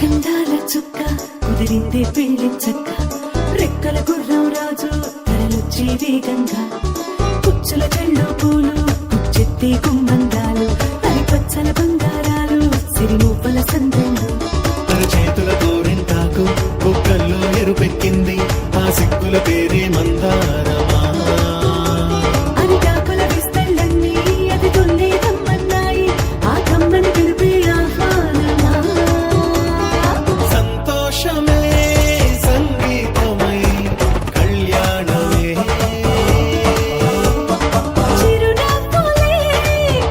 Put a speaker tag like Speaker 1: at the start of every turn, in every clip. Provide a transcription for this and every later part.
Speaker 1: అందాల చుక్క కుదిరిందే పెళ్లి చక్క రెక్కల గుర్రం రాజు తరలొచ్చే వేగంగా కుచ్చుల చెళ్ళు పూలు కుచ్చెత్తే కుమ్మందాలు అరి పచ్చల బంగారాలు సిరిమూపల సందెళ్ళు
Speaker 2: చేతుల గోరింటాకు కుక్కల్లో ఎరుపెక్కింది ఆ సిక్కుల పేరే మందారమా
Speaker 1: అరిటాకుల విస్తళ్ళన్నీ అది తొల్లే కమ్మన్నాయి ఆ కమ్మని పిలిపే ఆహ్వానమా
Speaker 2: సంతోషమే సంగీతమై కళ్యాణమే
Speaker 1: చిరునవ్వులే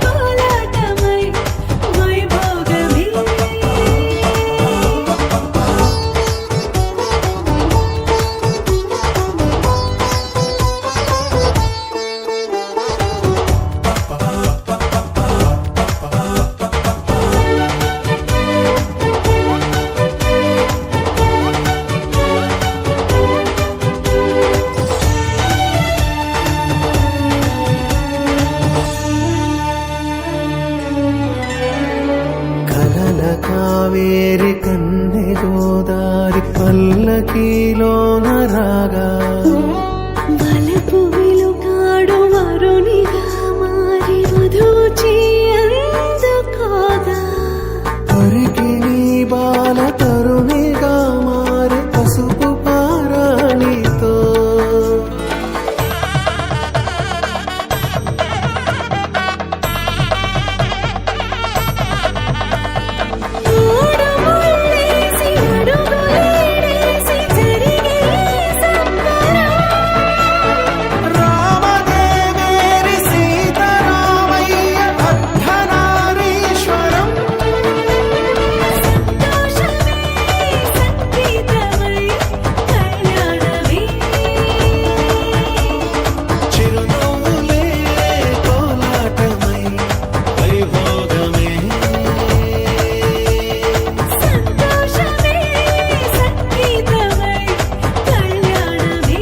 Speaker 1: కోలాటమై వైభోగమే
Speaker 2: కలల కావేరి కన్నె గోదారి పల్లకీలోన రాగా
Speaker 1: వలపు వెలుగాడు వరునిగా మారి మధుచి అందుకోగా
Speaker 2: తరికి నీ బాల తరుణిగా మారి పసుపు పారాణితో
Speaker 1: మూడు ముళ్ళేసి అడుగులేసి జరిగే సంబరం
Speaker 2: రామదేవేరి సీతారామయ్య అర్ధనారీశ్వరం
Speaker 1: సంతోషమే సంగీతమై కళ్యాణమే
Speaker 2: చిరునవ్వులే కోలాటమై వైభోగమే
Speaker 1: సంతోషమే సంగీతమై కళ్యాణమే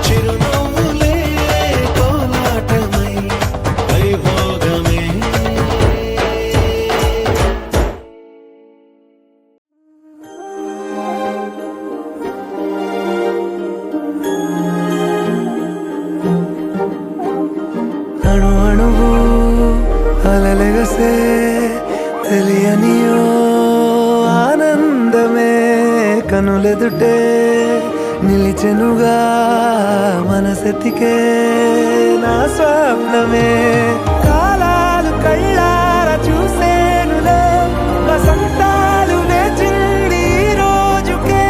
Speaker 2: చిరునవ్వులే కోలాటమై వైభోగమే అణు అణువు అలలెగసే తెలియనియో ఆనందమే కనులెదుటే నిలిచెనుగా మనసెతికే నా స్వప్నమే కాలాలు కళ్ళార చూసేనులే వసంతాలు వేచింది ఈ రోజుకే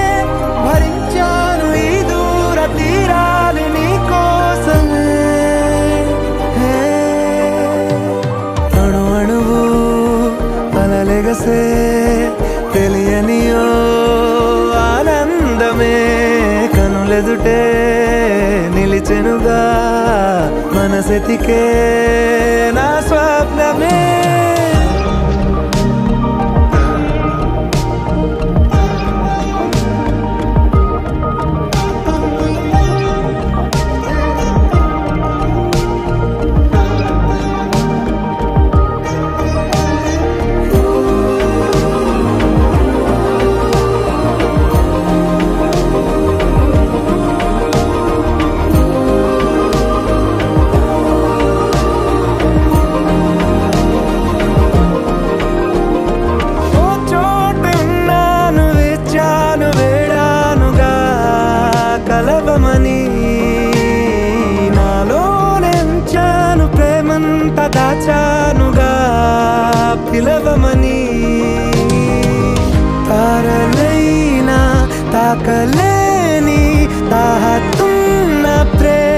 Speaker 2: భరించాను ఈ దూర తీరాలు నీ కోసమే అణు అణువు అలలెగసే తెలియనియో ఆనందమే కనులెదుటే నిలిచెనుగా మనసెతికే నా స్వప్నమే ఓ చోటున్నాను వేచాను వేడానుగా కలవమని నాలోనెంచాను ప్రేమంత దాచానుగా పిలవమని తారలైనా తాకలేని తాహతున్న ప్రేమ